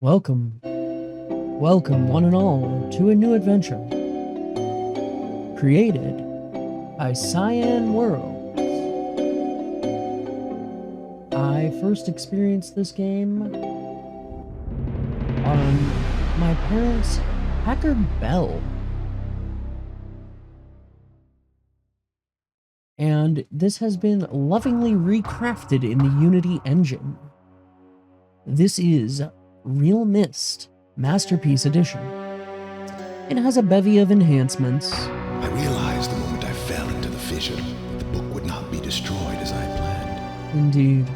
Welcome, welcome one and all to a new adventure created by Cyan Worlds. I first experienced this game on my parents' Packard-Bell. And this has been lovingly recrafted in the Unity engine. This is RealMyst Masterpiece Edition. It has a bevy of enhancements. I realized the moment I fell into the fissure that the book would not be destroyed as I had planned. Indeed.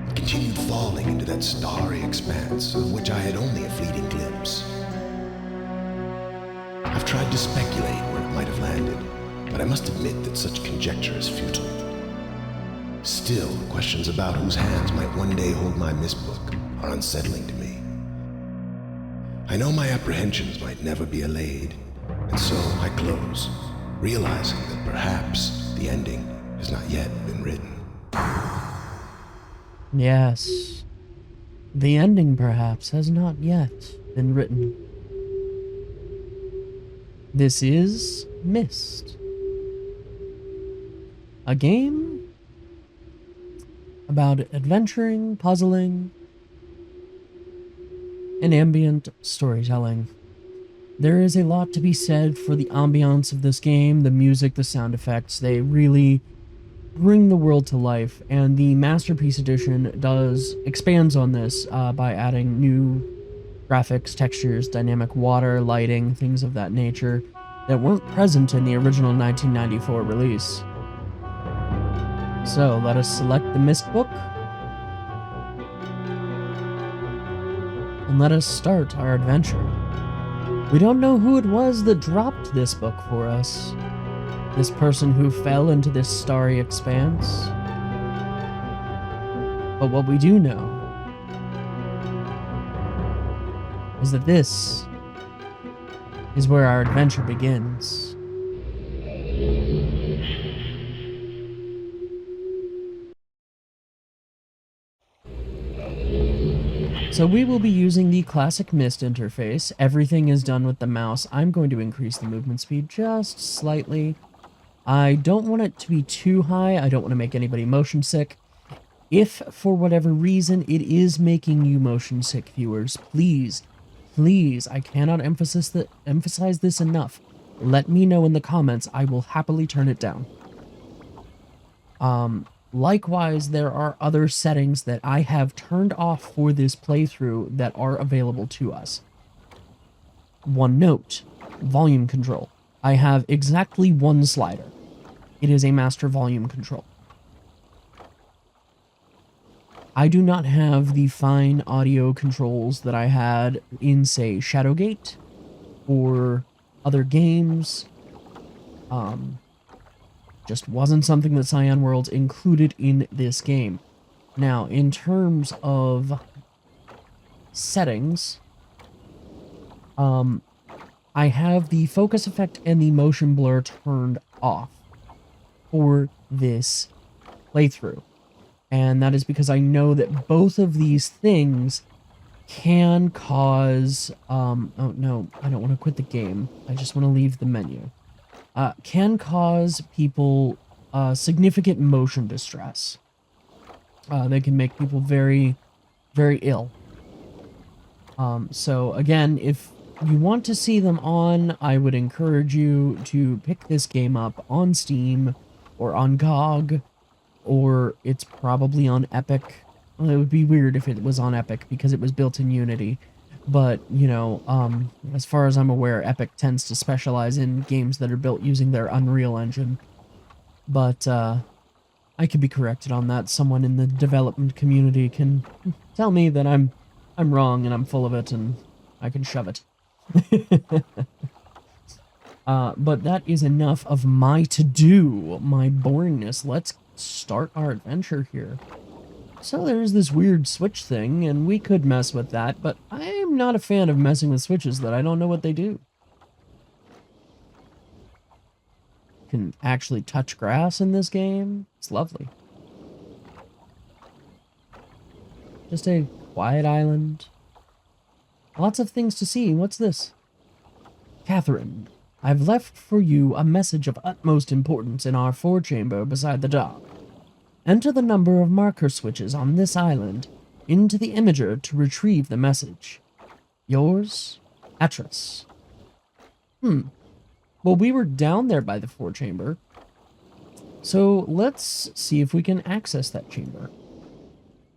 It continued falling into that starry expanse of which I had only a fleeting glimpse. I've tried to speculate where it might have landed, but I must admit that such conjecture is futile. Still, questions about whose hands might one day hold my Myst book are unsettling to me. I know my apprehensions might never be allayed, and so I close, realizing that perhaps the ending has not yet been written. Yes. The ending, perhaps, has not yet been written. This is Myst. A game about adventuring, puzzling, and ambient storytelling. There is a lot to be said for the ambiance of this game, the music, the sound effects. They really bring the world to life, and the Masterpiece Edition expands on this by adding new graphics, textures, dynamic water, lighting, things of that nature that weren't present in the original 1994 release. So, let us select the Myst book, and let us start our adventure. We don't know who it was that dropped this book for us. This person who fell into this starry expanse. But what we do know is that this is where our adventure begins. So we will be using the classic Myst interface. Everything is done with the mouse. I'm going to increase the movement speed just slightly. I don't want it to be too high. I don't want to make anybody motion sick. If, for whatever reason, it is making you motion sick, viewers, please, I cannot emphasize this enough. Let me know in the comments. I will happily turn it down. Likewise, there are other settings that I have turned off for this playthrough that are available to us. One note, volume control. I have exactly one slider. It is a master volume control. I do not have the fine audio controls that I had in, say, Shadowgate or other games. Just wasn't something that Cyan Worlds included in this game. Now, in terms of settings, I have the focus effect and the motion blur turned off for this playthrough. And that is because I know that both of these things can cause, oh no, I don't want to quit the game. I just want to leave the menu. Can cause people significant motion distress. They can make people very, very ill. So again, if you want to see them on, I would encourage you to pick this game up on Steam or on GOG, or it's probably on Epic. Well, it would be weird if it was on Epic because it was built in Unity. But, you know, as far as I'm aware, Epic tends to specialize in games that are built using their Unreal Engine. But, I could be corrected on that. Someone in the development community can tell me that I'm wrong and I'm full of it and I can shove it. But that is enough of my to-do, my boringness. Let's start our adventure here. So there's this weird switch thing, and we could mess with that, but I'm not a fan of messing with switches that I don't know what they do. Can actually touch grass in this game. It's lovely. Just a quiet island. Lots of things to see. What's this? Catherine, I've left for you a message of utmost importance in our forechamber beside the dock. Enter the number of marker switches on this island into the imager to retrieve the message. Yours, Atrus. Well, we were down there by the forechamber, so let's see if we can access that chamber.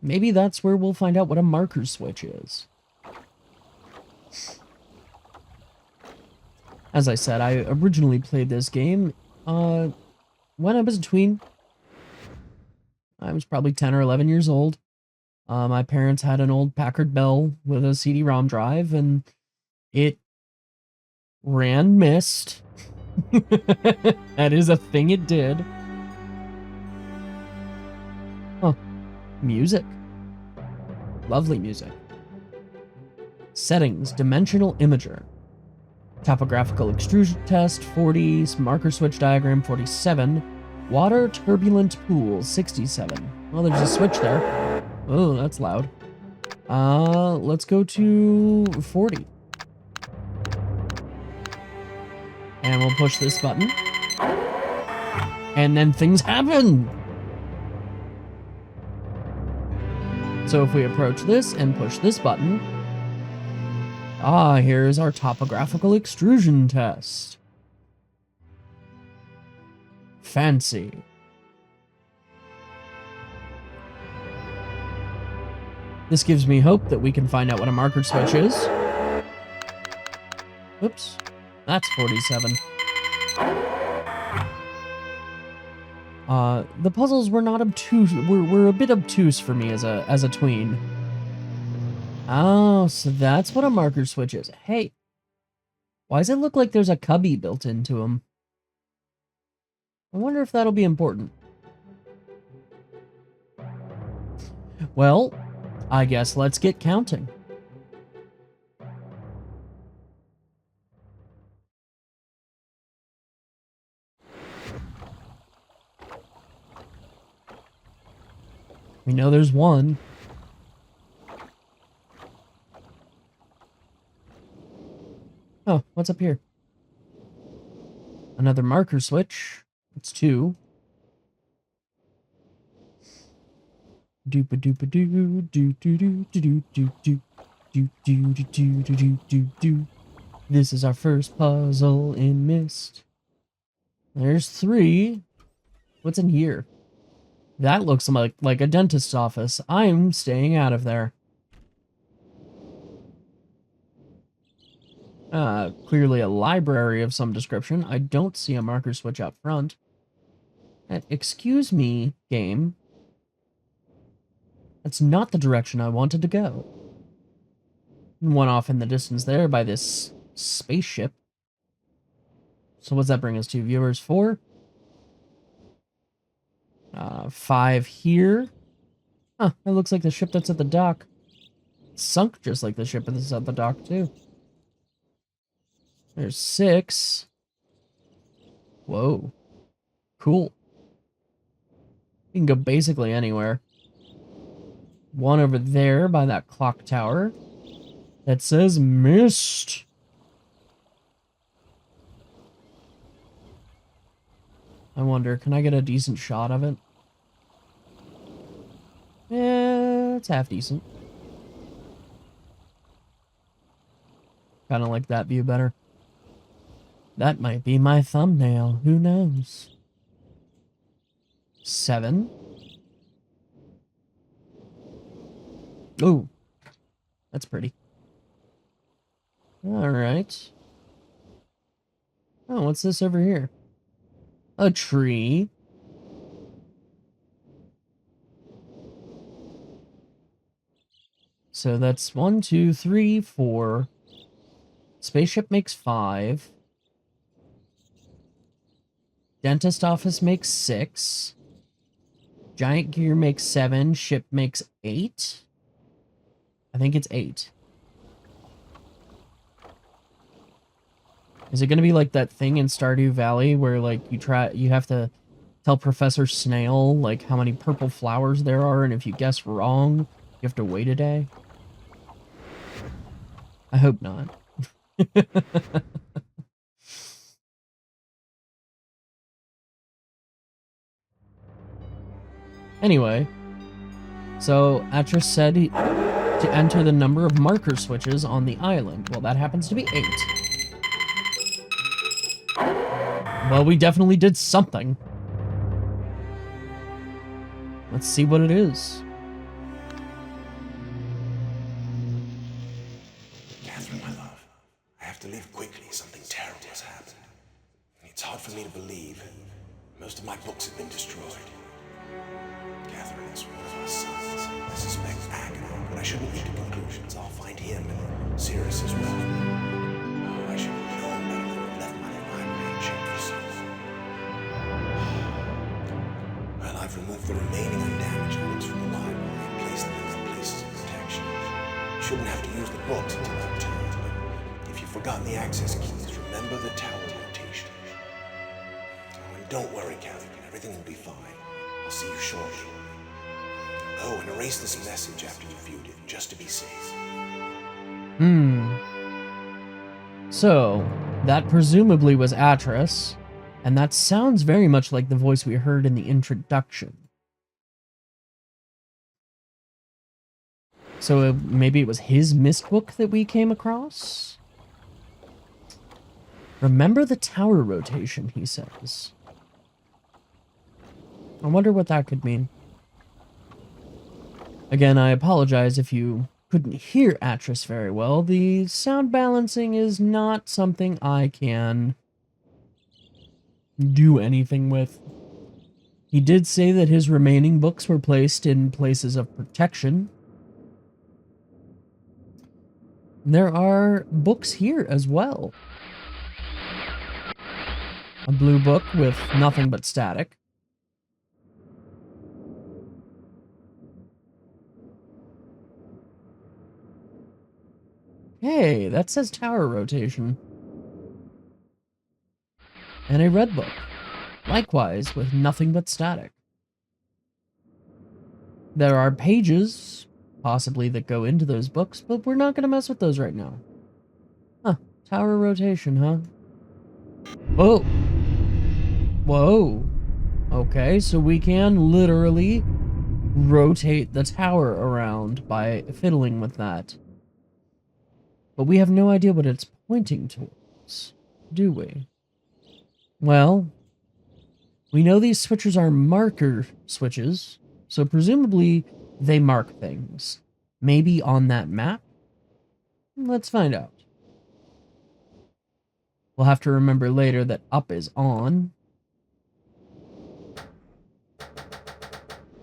Maybe that's where we'll find out what a marker switch is. As I said, I originally played this game when I was a tween. I was probably 10 or 11 years old. My parents had an old Packard-Bell with a CD-ROM drive, and it ran Myst. That is a thing it did. Huh. Music. Lovely music. Settings, dimensional imager. Topographical extrusion test, 40, marker switch diagram, 47. Water turbulent pool, 67. Well, there's a switch there. Oh, that's loud. Let's go to 40. And we'll push this button. And then things happen! So if we approach this and push this button... here's our topographical extrusion test. Fancy. This gives me hope that we can find out what a marker switch is. Oops. That's 47. The puzzles were not obtuse. Were a bit obtuse for me as a tween. Oh, so that's what a marker switch is. Hey, why does it look like there's a cubby built into them? I wonder if that'll be important. Well, I guess let's get counting. We know there's one. Oh, what's up here? Another marker switch. It's 2. Doopa doopa doo doo doo doo doo doo doo doo doo doo doo doo doo. This is our first puzzle in Myst. There's 3. What's in here? That looks like a dentist's office. I'm staying out of there. Clearly a library of some description. I don't see a marker switch out front. Excuse me, game. That's not the direction I wanted to go. One off in the distance there by this spaceship. So what's that bring us to? Viewers 4? 5 here. Huh, it looks like the ship that's at the dock. It's sunk just like the ship that's at the dock, too. There's 6. Whoa. Cool. You can go basically anywhere. 1 over there by that clock tower that says Myst. I wonder, can I get a decent shot of it? Yeah, it's half decent. Kind of like that view better. That might be my thumbnail. Who knows? 7. Oh, that's pretty. All right. Oh, what's this over here? A tree. So that's 1, 2, 3, 4. Spaceship makes 5. Dentist office makes 6. Giant gear makes 7. Ship makes 8. I think it's 8. Is it going to be like that thing in Stardew Valley where like you have to tell Professor Snail like how many purple flowers there are, and if you guess wrong, you have to wait a day? I hope not. Anyway, so Atrus said to enter the number of marker switches on the island. Well, that happens to be 8. Well, we definitely did something. Let's see what it is. Catherine, my love, I have to leave quickly. Something terrible has happened. It's hard for me to believe. Most of my books have been destroyed. Catherine is one of my sons. I suspect Packard, but I shouldn't leap to conclusions. I'll find him and Sirius as well. Oh, I should have known better than to left my library unchecked for so long. Well, I've removed the remaining undamaged books from the library and placed them in their places of protection. You shouldn't have to use the books until I return, but if you've forgotten the access keys, remember the tower rotation. Oh, and don't worry, Catherine. Everything will be fine. I'll see you shortly. Oh, and erase this message after you viewed it, just to be safe. So, that presumably was Atrus, and that sounds very much like the voice we heard in the introduction. So maybe it was his Myst book that we came across? Remember the tower rotation, he says. I wonder what that could mean. Again, I apologize if you couldn't hear Atrus very well. The sound balancing is not something I can do anything with. He did say that his remaining books were placed in places of protection. There are books here as well. A blue book with nothing but static. Hey, that says tower rotation. And a red book, likewise with nothing but static. There are pages, possibly, that go into those books, but we're not going to mess with those right now. Huh, tower rotation, huh? Whoa. Whoa. Okay, so we can literally rotate the tower around by fiddling with that. But we have no idea what it's pointing towards, do we? Well, we know these switches are marker switches, so presumably they mark things. Maybe on that map? Let's find out. We'll have to remember later that up is on.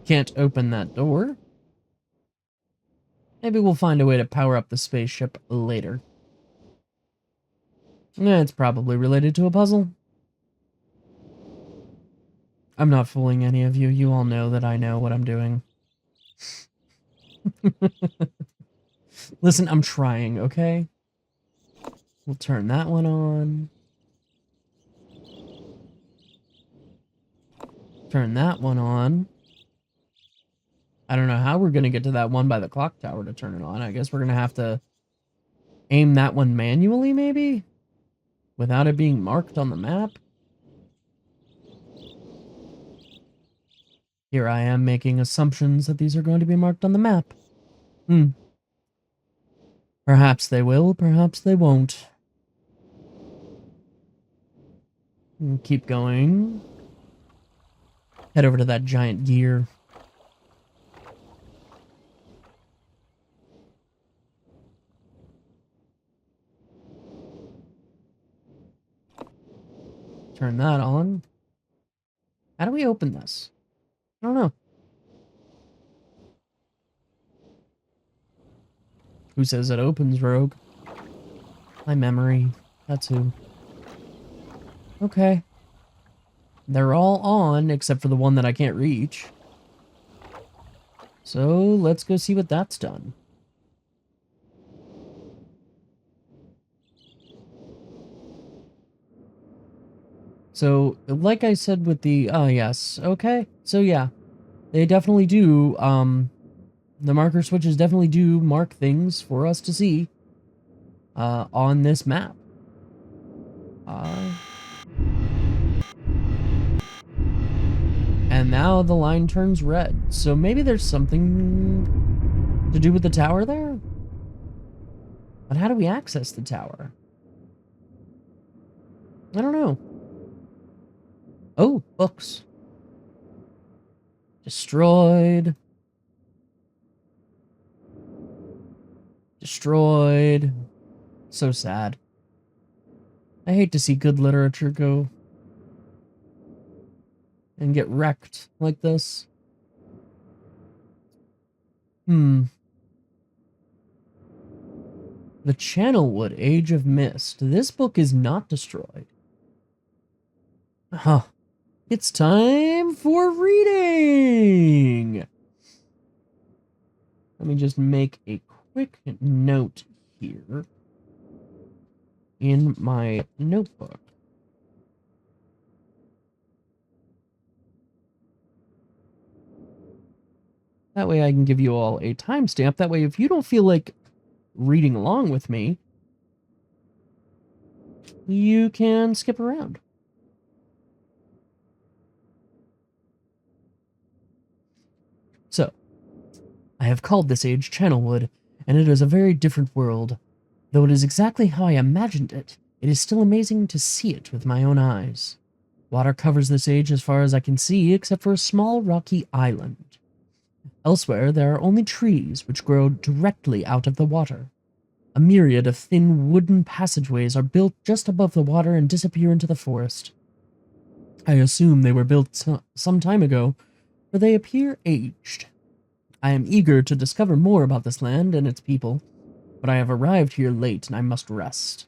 Can't open that door. Maybe we'll find a way to power up the spaceship later. It's probably related to a puzzle. I'm not fooling any of you. You all know that I know what I'm doing. Listen, I'm trying, okay? We'll turn that one on. Turn that one on. I don't know how we're going to get to that one by the clock tower to turn it on. I guess we're going to have to aim that one manually, maybe? Without it being marked on the map? Here I am making assumptions that these are going to be marked on the map. Perhaps they will, perhaps they won't. Keep going. Head over to that giant gear. Turn that on. How do we open this? I don't know. Who says it opens, Rogue? My memory. That's who. Okay. They're all on, except for the one that I can't reach. So, let's go see what that's done. So, like I said with the... Oh, yes. Okay. So, yeah. They definitely do, the marker switches definitely do mark things for us to see. on this map. And now the line turns red. So maybe there's something to do with the tower there? But how do we access the tower? I don't know. Oh, books. Destroyed. Destroyed. So sad. I hate to see good literature go and get wrecked like this. The Channelwood, Age of Myst. This book is not destroyed. Huh. It's time for reading! Let me just make a quick note here in my notebook. That way I can give you all a timestamp. That way if you don't feel like reading along with me, you can skip around. So, I have called this age Channelwood, and it is a very different world. Though it is exactly how I imagined it, it is still amazing to see it with my own eyes. Water covers this age as far as I can see, except for a small rocky island. Elsewhere, there are only trees which grow directly out of the water. A myriad of thin wooden passageways are built just above the water and disappear into the forest. I assume they were built some time ago, for they appear aged. I am eager to discover more about this land and its people, but I have arrived here late and I must rest.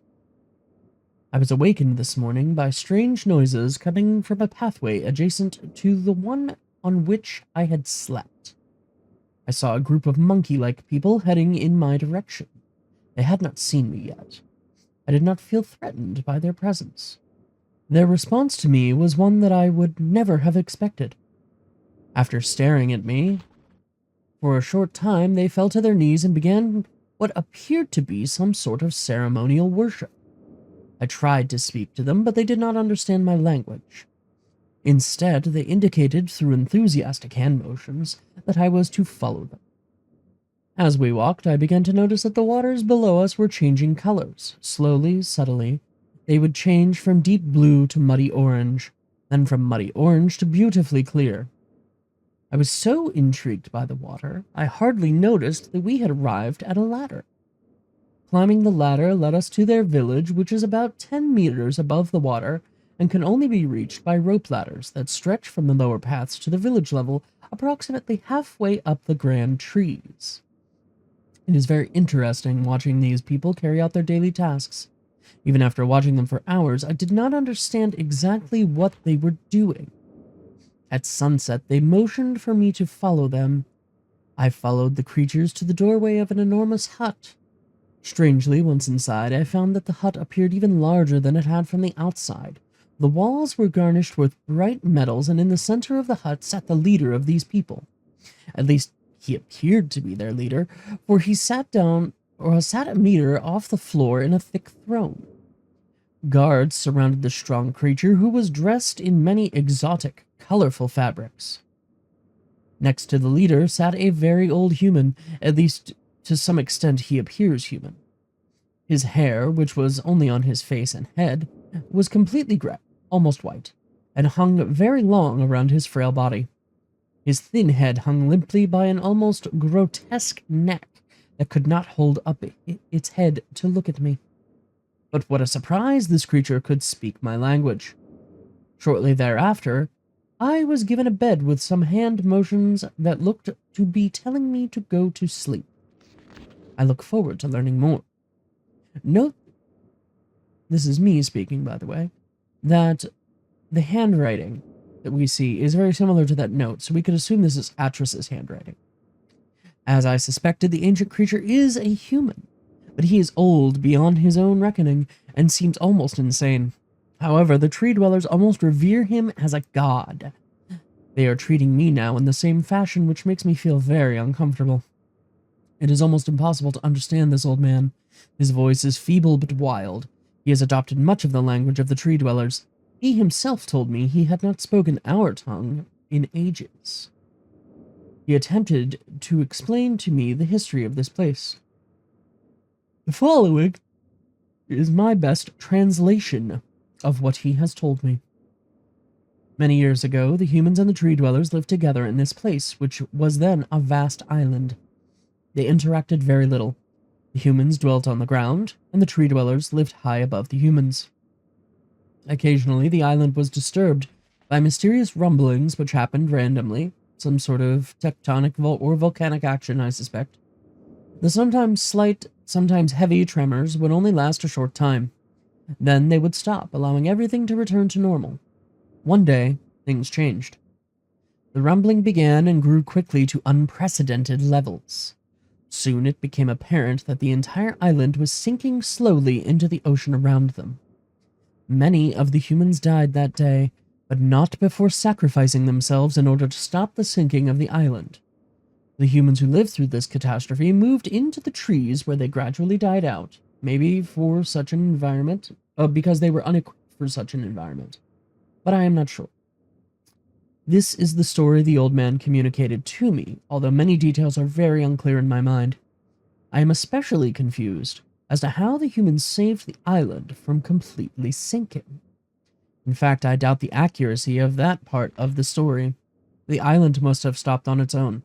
I was awakened this morning by strange noises coming from a pathway adjacent to the one on which I had slept. I saw a group of monkey-like people heading in my direction. They had not seen me yet. I did not feel threatened by their presence. Their response to me was one that I would never have expected. After staring at me for a short time, they fell to their knees and began what appeared to be some sort of ceremonial worship. I tried to speak to them, but they did not understand my language. Instead, they indicated through enthusiastic hand motions that I was to follow them. As we walked, I began to notice that the waters below us were changing colors. Slowly, subtly, they would change from deep blue to muddy orange, then from muddy orange to beautifully clear. I was so intrigued by the water, I hardly noticed that we had arrived at a ladder. Climbing the ladder led us to their village, which is about 10 meters above the water and can only be reached by rope ladders that stretch from the lower paths to the village level, approximately halfway up the grand trees. It is very interesting watching these people carry out their daily tasks. Even after watching them for hours, I did not understand exactly what they were doing. At sunset, they motioned for me to follow them. I followed the creatures to the doorway of an enormous hut. Strangely, once inside, I found that the hut appeared even larger than it had from the outside. The walls were garnished with bright metals, and in the center of the hut sat the leader of these people. At least, he appeared to be their leader, for he sat a meter off the floor in a thick throne. Guards surrounded the strong creature, who was dressed in many exotic, colorful fabrics. Next to the leader sat a very old human, at least to some extent he appears human. His hair, which was only on his face and head, was completely gray, almost white, and hung very long around his frail body. His thin head hung limply by an almost grotesque neck that could not hold up its head to look at me. But what a surprise, this creature could speak my language. Shortly thereafter, I was given a bed with some hand motions that looked to be telling me to go to sleep. I look forward to learning more. Note, this is me speaking, by the way, that the handwriting that we see is very similar to that note, so we could assume this is Atrus's handwriting. As I suspected, the ancient creature is a human, but he is old beyond his own reckoning and seems almost insane. However, the tree dwellers almost revere him as a god. They are treating me now in the same fashion, which makes me feel very uncomfortable. It is almost impossible to understand this old man. His voice is feeble but wild. He has adopted much of the language of the tree dwellers. He himself told me he had not spoken our tongue in ages. He attempted to explain to me the history of this place. The following is my best translation of what he has told me. Many years ago, the humans and the tree dwellers lived together in this place, which was then a vast island. They interacted very little. The humans dwelt on the ground, and the tree dwellers lived high above the humans. Occasionally, the island was disturbed by mysterious rumblings which happened randomly, some sort of tectonic or volcanic action, I suspect. The sometimes slight, sometimes heavy tremors would only last a short time. Then they would stop, allowing everything to return to normal. One day, things changed. The rumbling began and grew quickly to unprecedented levels. Soon it became apparent that the entire island was sinking slowly into the ocean around them. Many of the humans died that day, but not before sacrificing themselves in order to stop the sinking of the island. The humans who lived through this catastrophe moved into the trees where they gradually died out, maybe for such an environment, because they were unequipped for such an environment. But I am not sure. This is the story the old man communicated to me, although many details are very unclear in my mind. I am especially confused as to how the humans saved the island from completely sinking. In fact, I doubt the accuracy of that part of the story. The island must have stopped on its own.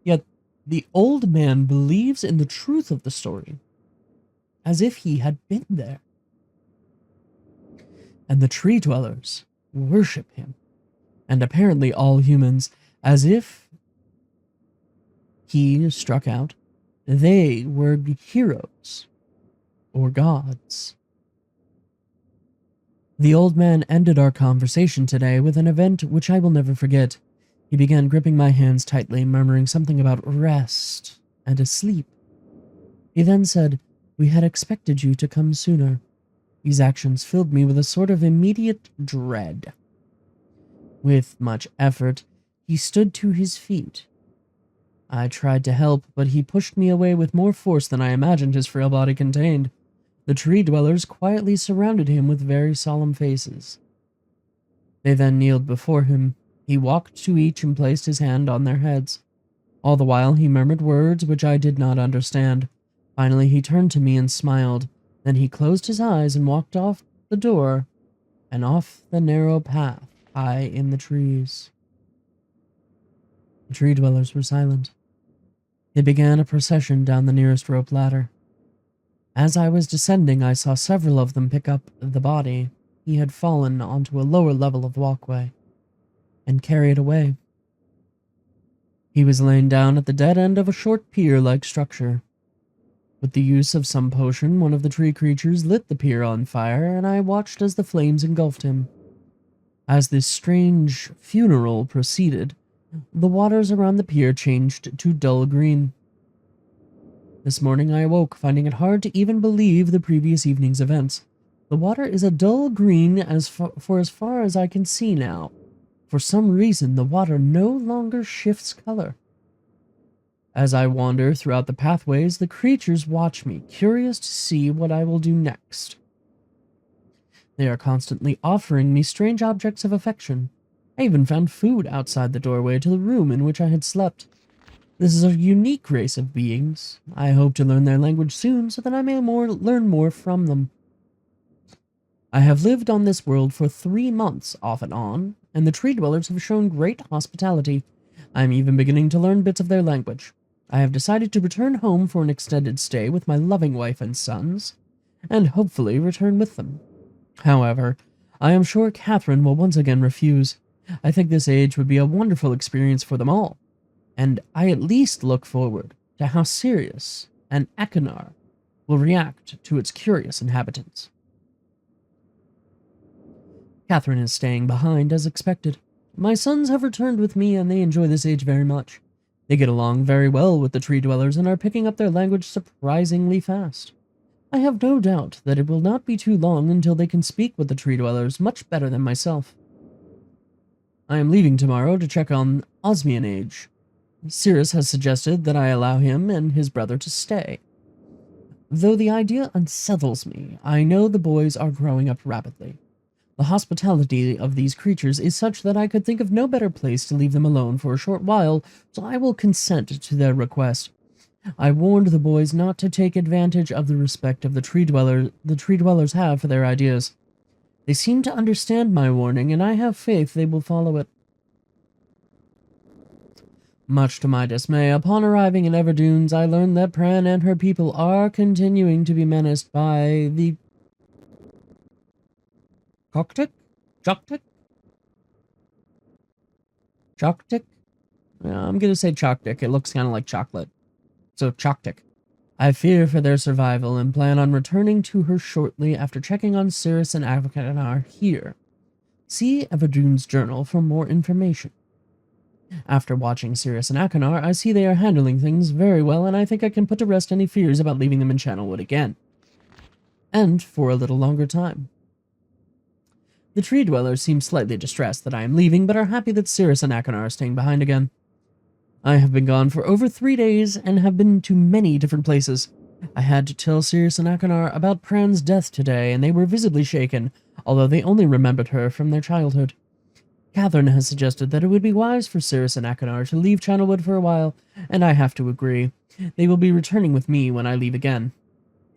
Yet, the old man believes in the truth of the story, as if he had been there. And the tree dwellers worship him, and apparently all humans, as if he struck out, they were heroes or gods. The old man ended our conversation today with an event which I will never forget. He began gripping my hands tightly, murmuring something about rest and asleep. He then said, "We had expected you to come sooner." These actions filled me with a sort of immediate dread. With much effort, he stood to his feet. I tried to help, but he pushed me away with more force than I imagined his frail body contained. The tree dwellers quietly surrounded him with very solemn faces. They then kneeled before him. He walked to each and placed his hand on their heads. All the while he murmured words which I did not understand. Finally he turned to me and smiled. Then he closed his eyes and walked off the door and off the narrow path high in the trees. The tree dwellers were silent. They began a procession down the nearest rope ladder. As I was descending, I saw several of them pick up the body. He had fallen onto a lower level of walkway and carried away. He was laid down at the dead end of a short pier-like structure. With the use of some potion, one of the tree creatures lit the pier on fire, and I watched as the flames engulfed him. As this strange funeral proceeded, the waters around the pier changed to dull green. This morning I awoke, finding it hard to even believe the previous evening's events. The water is a dull green as far as I can see now. For some reason, the water no longer shifts color. As I wander throughout the pathways, the creatures watch me, curious to see what I will do next. They are constantly offering me strange objects of affection. I even found food outside the doorway to the room in which I had slept. This is a unique race of beings. I hope to learn their language soon so that I may learn more from them. I have lived on this world for 3 months, off and on, and the tree dwellers have shown great hospitality. I am even beginning to learn bits of their language. I have decided to return home for an extended stay with my loving wife and sons, and hopefully return with them. However, I am sure Catherine will once again refuse. I think this age would be a wonderful experience for them all, and I at least look forward to how Sirius and Ekinar will react to its curious inhabitants. Catherine is staying behind as expected. My sons have returned with me and they enjoy this age very much. They get along very well with the tree dwellers and are picking up their language surprisingly fast. I have no doubt that it will not be too long until they can speak with the tree dwellers much better than myself. I am leaving tomorrow to check on Osmian Age. Cirrus has suggested that I allow him and his brother to stay. Though the idea unsettles me, I know the boys are growing up rapidly. The hospitality of these creatures is such that I could think of no better place to leave them alone for a short while, so I will consent to their request. I warned the boys not to take advantage of the respect of the tree dwellers have for their ideas. They seem to understand my warning, and I have faith they will follow it. Much to my dismay, upon arriving in Everdunes, I learned that Pran and her people are continuing to be menaced by the Coctic? Choctic? Choctic? I'm gonna say Choctic. It looks kind of like chocolate. So Choctic. I fear for their survival and plan on returning to her shortly after checking on Cirrus and Avacanar here. See Everdune's journal for more information. After watching Cirrus and Akanar, I see they are handling things very well, and I think I can put to rest any fears about leaving them in Channelwood again. And for a little longer time. The tree dwellers seem slightly distressed that I am leaving, but are happy that Cirrus and Akanar are staying behind again. I have been gone for over 3 days and have been to many different places. I had to tell Cirrus and Akanar about Pran's death today, and they were visibly shaken, although they only remembered her from their childhood. Catherine has suggested that it would be wise for Cirrus and Akanar to leave Channelwood for a while, and I have to agree. They will be returning with me when I leave again.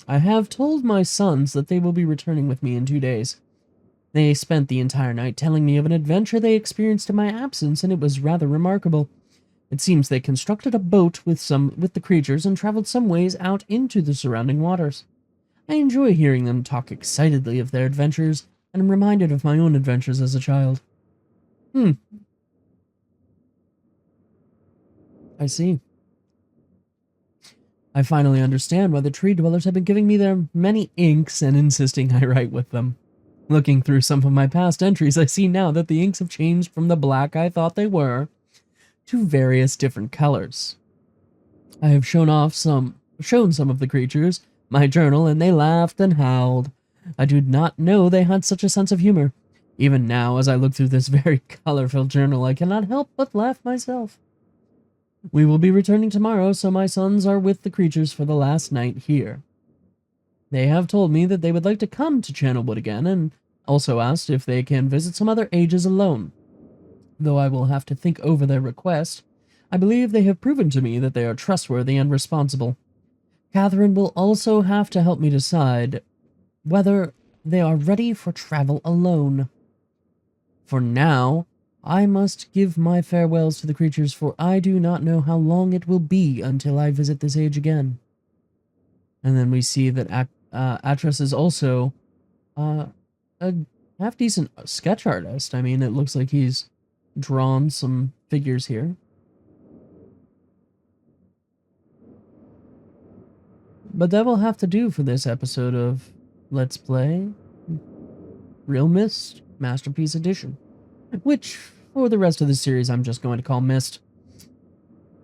I have told my sons that they will be returning with me in 2 days. They spent the entire night telling me of an adventure they experienced in my absence, and it was rather remarkable. It seems they constructed a boat with the creatures and traveled some ways out into the surrounding waters. I enjoy hearing them talk excitedly of their adventures, and am reminded of my own adventures as a child. I see. I finally understand why the tree dwellers have been giving me their many inks and insisting I write with them. Looking through some of my past entries, I see now that the inks have changed from the black I thought they were to various different colors. I have shown some of the creatures my journal, and they laughed and howled. I did not know they had such a sense of humor. Even now, as I look through this very colorful journal, I cannot help but laugh myself. We will be returning tomorrow, so my sons are with the creatures for the last night here. They have told me that they would like to come to Channelwood again, and also asked if they can visit some other ages alone. Though I will have to think over their request, I believe they have proven to me that they are trustworthy and responsible. Catherine will also have to help me decide whether they are ready for travel alone. For now, I must give my farewells to the creatures, for I do not know how long it will be until I visit this age again. And then we see that Atrus is also a half-decent sketch artist. I mean, it looks like he's drawn some figures here. But that will have to do for this episode of Let's Play RealMyst Masterpiece Edition, which for the rest of the series I'm just going to call Myst,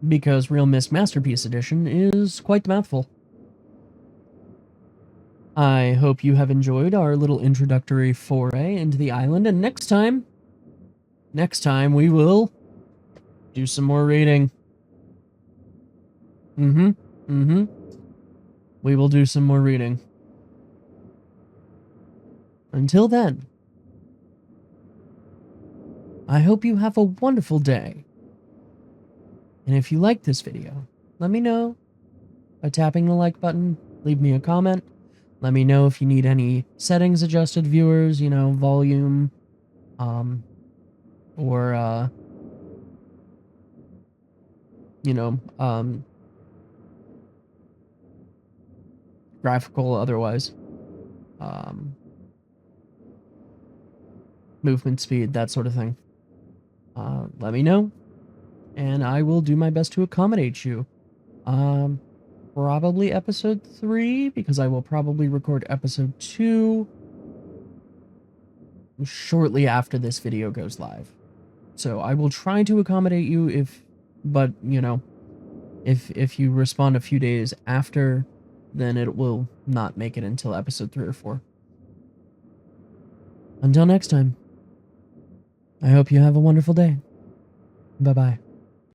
because RealMyst Masterpiece Edition is quite the mouthful. I hope you have enjoyed our little introductory foray into the island, and next time we will do some more reading. We will do some more reading. Until then, I hope you have a wonderful day. And if you like this video, let me know by tapping the like button, leave me a comment. Let me know if you need any settings adjusted, viewers, volume, or, graphical, otherwise, movement speed, that sort of thing. Let me know, and I will do my best to accommodate you. Probably episode 3, because I will probably record episode 2 shortly after this video goes live. So I will try to accommodate you if you respond a few days after, then it will not make it until episode 3 or 4. Until next time, I hope you have a wonderful day. Bye-bye.